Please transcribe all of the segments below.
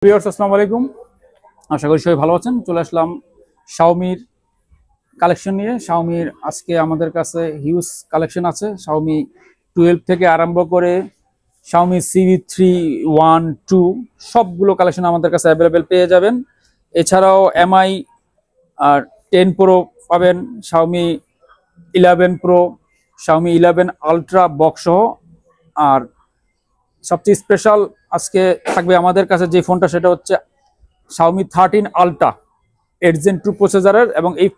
Viewers আসসালামু আলাইকুম। আশা করি সবাই ভালো আছেন। চলে আসলাম শাওমির কালেকশন নিয়ে। শাওমির আজকে আমাদের কাছে হিউজ কালেকশন আছে। শাওমি 12 থেকে আরম্ভ করে শাওমি CV3, 1, 2 সবগুলো কালেকশন আমাদের কাছে অ্যাভেলেবেল পেয়ে যাবেন। এছাড়াও MI আর 10 প্রো পাবেন, Xiaomi 11 pro, Xiaomi 11 ultra box সহ। আর সবচেয়ে স্পেশাল আজকে থাকবে আমাদের কাছে যে ফোনটা, সেটা হচ্ছে Xiaomi 13 Ultra 8 Gen 2 প্রসেসরের, এবং এই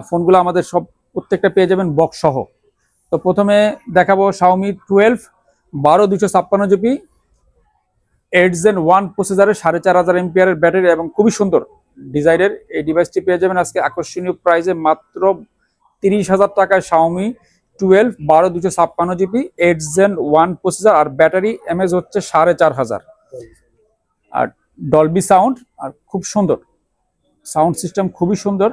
ফোনগুলো আমাদের সব প্রত্যেকটা পেয়ে যাবেন বক্স সহ। তো প্রথমে দেখাবো Xiaomi 12 12256 জিবি 8 Gen 1 প্রসেসরের 4500 এমপিআর এর ব্যাটারি এবং খুবই সুন্দর ডিজাইনের এই ডিভাইসটি পেয়ে যাবেন আজকে আকর্ষণীয় প্রাইসে মাত্র 30,000 টাকায়। Xiaomi 12 12256 জিবি 8 Gen 1 প্রসেসর আর ব্যাটারি এমএএইচ হচ্ছে 4500। আর ডলবি সাউন্ড আর খুব সুন্দর সাউন্ড সিস্টেম, খুবই সুন্দর।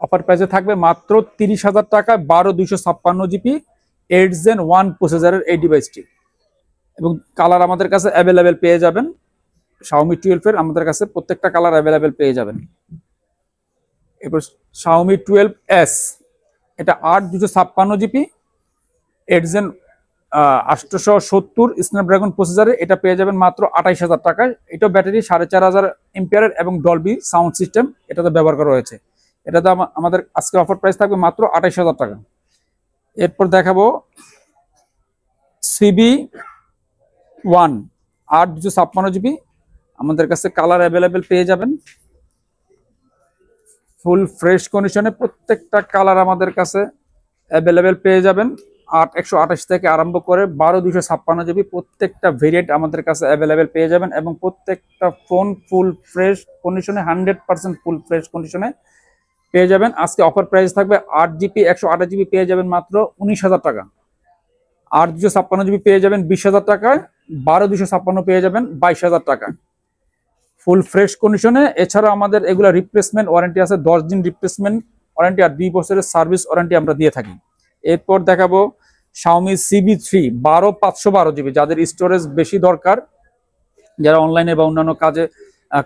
অফার প্রাইসে থাকবে মাত্র 30,000 টাকায় 12256 জিবি 8 Gen 1 প্রসেসরের এই ডিভাইসটি, এবং কালার আমাদের কাছে অ্যাভেলেবেল পেয়ে যাবেন। Xiaomi 12 এর আমাদের কাছে প্রত্যেকটা কালার অ্যাভেলেবেল পেয়ে যাবেন। এরপর Xiaomi 12s, এটা 8 256 জিবি 8 Gen 870 স্ন্যাপড্রাগন প্রসেসরে, এটা পেয়ে যাবেন মাত্র 28,000 টাকায়। এটাও ব্যাটারি 4500 এমপিআর এবং ডলবি সাউন্ড সিস্টেম এটাতে ব্যবহার করা হয়েছে। এটাতে আমাদের আজকে অফার প্রাইস থাকবে মাত্র 28,000 টাকা। এরপর দেখাবো CB1 8 256 জিবি, আমাদের কাছে কালার অ্যাভেলেবেল পেয়ে যাবেন। ফুল ফ্রেশ কন্ডিশনে প্রত্যেকটা কালার আমাদের কাছে অ্যাভেলেবেল পেয়ে যাবেন। 8 128 থেকে আরম্ভ করে 12256 জিবি প্রত্যেকটা ভেরিয়েন্ট আমাদের কাছে অ্যাভেলেবেল পেয়ে যাবেন, এবং প্রত্যেকটা ফোন ফুল ফ্রেশ কন্ডিশনে 100% ফুল ফ্রেশ কন্ডিশনে পেয়ে যাবেন। আজকে অফার প্রাইস থাকবে 8GB 128 জিবি পেয়ে যাবেন মাত্র 19,000 টাকা। 8 256 জিবি পেয়ে যাবেন 20,000 টাকায়, 12256 পেয়ে যাবেন 22,000 টাকায় ফুল ফ্রেশ কন্ডিশনে। এছাড়া আমাদের এগুলা রিপ্লেসমেন্ট ওয়ারেন্টি আছে, 10 দিন রিপ্লেসমেন্ট ওয়ারেন্টি আর 2 বছরের সার্ভিস ওয়ারেন্টি আমরা দিয়ে থাকি। এরপর দেখাবো Xiaomi CB3 12512 জিবি, যাদের স্টোরেজ বেশি দরকার, যারা অনলাইনে বা অন্যান্য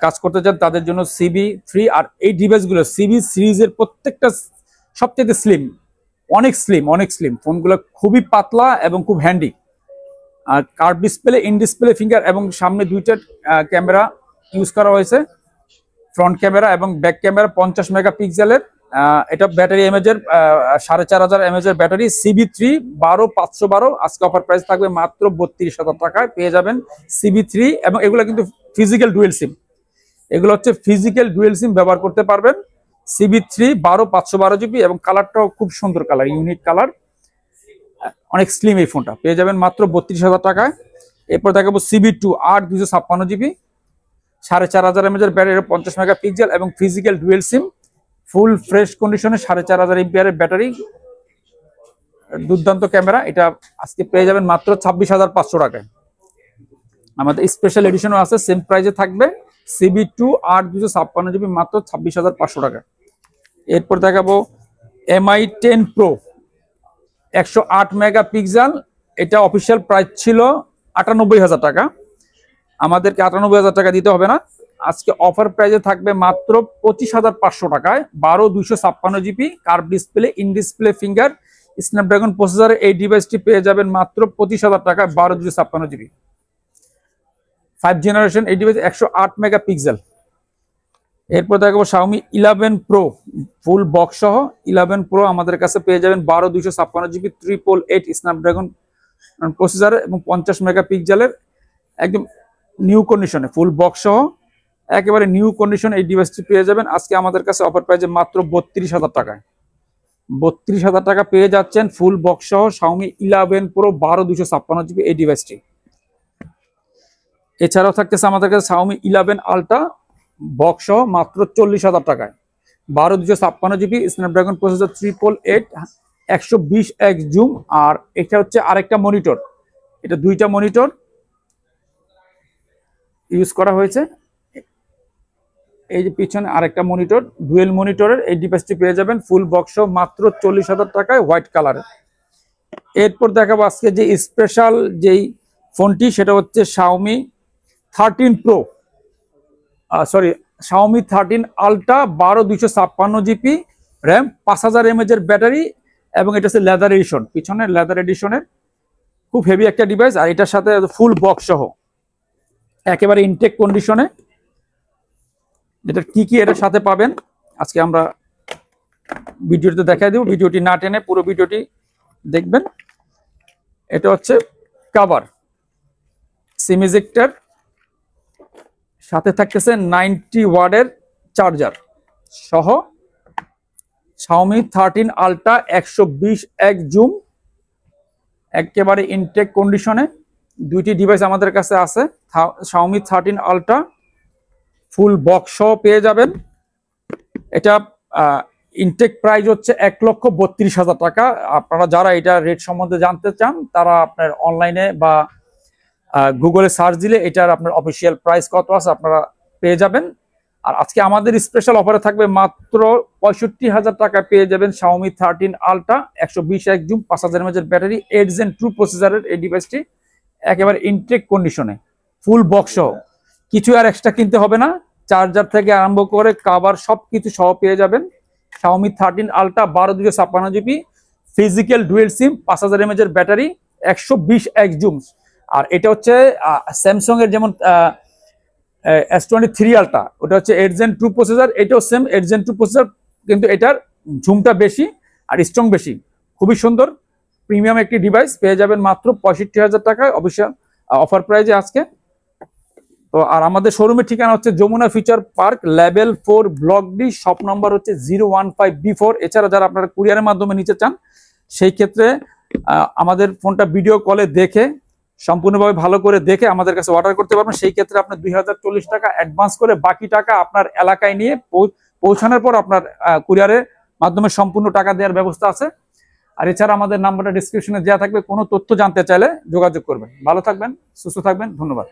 কাজ করতে চান তাদের জন্য CB3। আর এই ডিভাইসগুলো CB সিরিজের প্রত্যেকটা সবচেয়ে স্লিম, অনেক স্লিম ফোনগুলো, খুবই পাতলা এবং খুব হ্যান্ডি। আর curve display, in display finger এবং সামনে দুইটা ক্যামেরা ইউজ করা হয়েছে, ফ্রন্ট ক্যামেরা এবং ব্যাক ক্যামেরা 50 মেগাপিক্সেলের। এটা ব্যাটারি এমএএইচ 4500 এমএএইচ এর ব্যাটারি। CB3 12512 আজকে অফার প্রাইস থাকবে মাত্র 32,000 টাকায় পেয়ে যাবেন CB3। এবং এগুলো কিন্তু ফিজিক্যাল ডুয়েল সিম, এগুলো হচ্ছে ফিজিক্যাল ডুয়েল সিম ব্যবহার করতে পারবেন। CB3 12512 জিবি এবং কালারটাও খুব সুন্দর কালার, ইউনিক কালার, অনেক স্লিম। এই ফোনটা পেয়ে যাবেন মাত্র 32,000 টাকায়। এরপর দেখাবো CB2 8 256 জিবি 4500 এমএএইচ এর ব্যাটারি, 50 মেগাপিক্সেল এবং ফিজিক্যাল ডুয়েল সিম, ফুল ফ্রেশ কন্ডিশনে 4500 এমপিআর এর ব্যাটারি, দুর্দান্ত ক্যামেরা। এটা আজকে পেয়ে যাবেন মাত্র 26,500 টাকায়। আমাদের স্পেশাল এডিশনও আছে, সেম প্রাইসে থাকবে CB2 8 জিবি মাত্র 26,500 টাকা। এরপর দেখাবো MI 10 Pro 108 মেগাপিক্সেল, এটা অফিসিয়াল প্রাইস ছিল 98,000 টাকা, আমাদেরকে 98,000 টাকা দিতে হবে না। আজকে অফার প্রাইসে থাকবে মাত্র 25,500 টাকায় 12256 GB curve display, in display finger Snapdragon প্রসেসরের এই ডিভাইসটি পেয়ে যাবেন মাত্র 25,000 টাকায় 12256 জিবি 5 জেনারেশন এই ডিভাইস 108 মেগাপিক্সেল। এরপর দেখাবো Xiaomi 11 Pro ফুল বক্স সহ 11 Pro আমাদের কাছে পেয়ে যাবেন 12256 জিবি 888 স্ন্যাপড্রাগন প্রসেসর এবং 50 মেগাপিক্সেলের, একদম নিউ কন্ডিশনে ফুল বক্স সহ একেবারে নিউ কন্ডিশন এই ডিভাইসটি পেয়ে যাবেন আজকে আমাদের কাছে অফার প্রাইসে মাত্র 32,000 টাকায়। 32,000 টাকা পেয়ে যাচ্ছেন ফুল বক্স সহ Xiaomi 11 Pro 12256 জিবি এই ডিভাইসটি। এছাড়াও থাকতেছে আমাদের কাছে Xiaomi 11 Ultra বক্স সহ মাত্র 40,000 টাকায় 12256 GB Snapdragon processor 888 120x zoom. আর এটা হচ্ছে আরেকটা মনিটর, এটা দুইটা মনিটর ইউজ করা হয়েছে। এই যে পিছনে আরেকটা মনিটর, ডুয়েল মনিটরের এই ডিভাইসটি পেয়ে যাবেন ফুল বক্স মাত্র 40,000 টাকায় হোয়াইট কালারের। এরপর দেখাবো আজকে যে স্পেশাল যেই ফোনটি, সেটা হচ্ছে Xiaomi 13 Pro, Xiaomi 13 Ultra, 12256 GB RAM, 5000 mAh এর ব্যাটারি, এবং এটা হচ্ছে লেদার এডিশন, পিছনে লেদার এডিশনের খুব হেভি একটা ডিভাইস। আর এটার সাথে ফুল বক্স সহ একেবারে ইনটেক কন্ডিশনে। এটা কি এটার সাথে পাবেন আজকে আমরা ভিডিওতে দেখাই দেব, ভিডিওটি না টেনে পুরো ভিডিওটি দেখবেন। এটা হচ্ছে কভার, সিম ইজেক্টর, সাথে থাকতেছে 90 ওয়াটের চার্জার সহ Xiaomi 13 Ultra 120x জুম, একেবারে ইনটেক কন্ডিশনে দুইটি ডিভাইস আমাদের কাছে আছে। Xiaomi 13 Ultra ফুল বক্স সহ পেয়ে যাবেন। এটা ইনটেক প্রাইস হচ্ছে 1,32,000 টাকা। আপনারা যারা এটা রেট সম্বন্ধে জানতে চান তারা আপনার অনলাইনে বা গুগলে সার্চ দিলে এটার আপনার অফিসিয়াল প্রাইস কত আছে আপনারা পেয়ে যাবেন। আর আজকে আমাদের স্পেশাল অফারে থাকবে মাত্র 65,000 টাকা পেয়ে যাবেন Xiaomi 13 Ultra 120x zoom, 5000 mAh এর ব্যাটারি, 8 Gen 2 প্রসেসরের এই ডিভাইসটি একেবারে ইনটেক কন্ডিশনে ফুল বক্স সহ। কিছু আর এক্সট্রা কিনতে হবে না, চার্জার থেকে আরম্ভ করে কভার সবকিছু সহ পেয়ে যাবেন। Xiaomi 13 Ultra 12256 GB, physical dual সিম, 5000 mAh এর ব্যাটারি, 120x জুম। আর এটা হচ্ছে স্যামসাং এর যেমন S23 Ultra, ওটা হচ্ছে 8 Gen 2 প্রসেসর, এটাও সেম 8 Gen 2 প্রসেসর, কিন্তু এটার ঝুমটা বেশি আর স্ট্রং বেশি। খুবই সুন্দর প্রিমিয়াম একটি ডিভাইস পেয়ে যাবেন মাত্র 65,000 টাকায় অফিসিয়াল অফার প্রাইজে আজকে। তো আর আমাদের শোরুমের ঠিকানা হচ্ছে Jamuna future park, level 4, block D, shop number হচ্ছে 015B4। এছাড়া যারা আপনারা কুরিয়ারের মাধ্যমে নিতে চান সেই ক্ষেত্রে আমাদের ফোনটা ভিডিও কলে দেখে সম্পূর্ণভাবে ভালো করে দেখে আমাদের কাছে অর্ডার করতে পারবেন। সেই ক্ষেত্রে আপনার 2040 টাকা অ্যাডভান্স করে বাকি টাকা আপনার এলাকায় নিয়ে পৌঁছানোর পর আপনার কুরিয়ারের মাধ্যমে সম্পূর্ণ টাকা দেওয়ার ব্যবস্থা আছে। আর এছাড়া আমাদের নাম্বারটা ডিসক্রিপশনে দেওয়া থাকবে, কোনো তথ্য জানতে চাইলে যোগাযোগ করবেন। ভালো থাকবেন, সুস্থ থাকবেন, ধন্যবাদ।